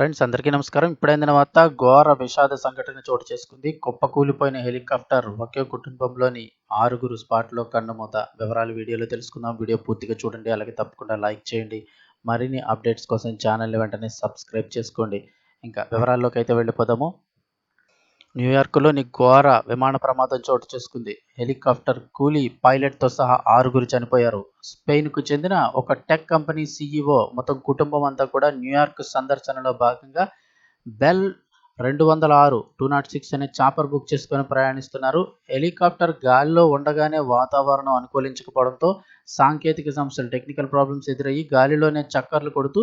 Friends అందరికీ నమస్కారం. ఇప్పుడైందిన వార్త ఘోర విషాద సంఘటన చోటు చేసుకుంది. కుప్పకూలిపోయిన హెలికాప్టర్ ఒకే కుటుంబంలోని 6 స్పాట్లో కన్నుమూత. వివరాలు వీడియోలో తెలుసుకుందాం. వీడియో పూర్తిగా చూడండి. అలాగే తప్పకుండా లైక్ చేయండి. మరిన్ని అప్డేట్స్ కోసం ఛానల్ని వెంటనే సబ్స్క్రైబ్ చేసుకోండి. ఇంకా వివరాల్లోకి అయితే వెళ్ళిపోదాము. న్యూయార్క్లోని ఘోర విమాన ప్రమాదం చోటు చేసుకుంది. హెలికాప్టర్ కూలి పైలట్తో సహా 6 చనిపోయారు. స్పెయిన్కు చెందిన ఒక టెక్ కంపెనీ సీఈఓ మొత్తం కుటుంబం అంతా కూడా న్యూయార్క్ సందర్శనలో భాగంగా బెల్ 206 అనే చాపర్ బుక్ చేసుకొని ప్రయాణిస్తున్నారు. హెలికాప్టర్ గాలిలో ఉండగానే వాతావరణం అనుకూలించకపోవడంతో సాంకేతిక సమస్యలు టెక్నికల్ ప్రాబ్లమ్స్ ఎదురయ్యి గాలిలోనే చక్కర్లు కొడుతూ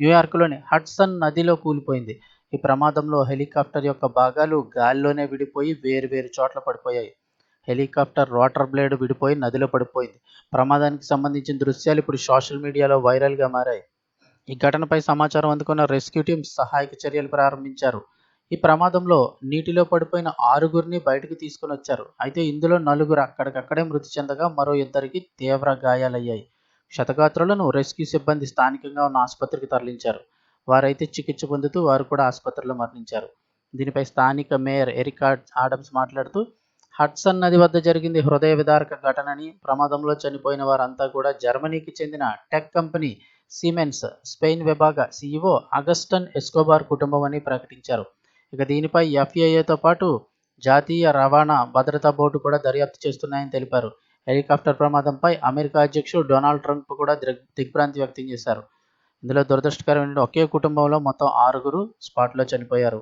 న్యూయార్క్లోని హడ్సన్ నదిలో కూలిపోయింది. ఈ ప్రమాదంలో హెలికాప్టర్ యొక్క భాగాలు గాలిలోనే విడిపోయి వేరు చోట్ల పడిపోయాయి. హెలికాప్టర్ రోటర్ బ్లేడ్ విడిపోయి నదిలో పడిపోయింది. ప్రమాదానికి సంబంధించిన దృశ్యాలు ఇప్పుడు సోషల్ మీడియాలో వైరల్గా మారాయి. ఈ ఘటనపై సమాచారం అందుకున్న రెస్క్యూ టీం సహాయక చర్యలు ప్రారంభించారు. ఈ ప్రమాదంలో నీటిలో పడిపోయిన 6 బయటకు తీసుకుని వచ్చారు. అయితే ఇందులో 4 అక్కడికక్కడే మృతి చెందగా మరో 2 తీవ్ర గాయాలయ్యాయి. క్షతగాత్రులను రెస్క్యూ సిబ్బంది స్థానికంగా ఉన్న ఆసుపత్రికి తరలించారు. వారైతే చికిత్స పొందుతూ వారు కూడా ఆసుపత్రిలో మరణించారు. దీనిపై స్థానిక మేయర్ ఎరికా ఆడమ్స్ మాట్లాడుతూ, హడ్సన్ నది వద్ద జరిగింది హృదయ విదారక ఘటనని, ప్రమాదంలో చనిపోయిన వారంతా కూడా జర్మనీకి చెందిన టెక్ కంపెనీ సిమెన్స్ స్పెయిన్ విభాగ సీఈఓ అగస్టన్ ఎస్కోబార్ కుటుంబం అని ప్రకటించారు. ఇక దీనిపై ఎఫ్ఏఏతో పాటు జాతీయ రవాణా భద్రతా బోర్డు కూడా దర్యాప్తు చేస్తున్నాయని తెలిపారు. హెలికాప్టర్ ప్రమాదంపై అమెరికా అధ్యక్షుడు డొనాల్డ్ ట్రంప్ కూడా దిగ్భ్రాంతి వ్యక్తం చేశారు. ఇందులో దురదృష్టకరం ఏంటంటే ఒకే కుటుంబంలో మొత్తం 6 స్పాట్లో చనిపోయారు.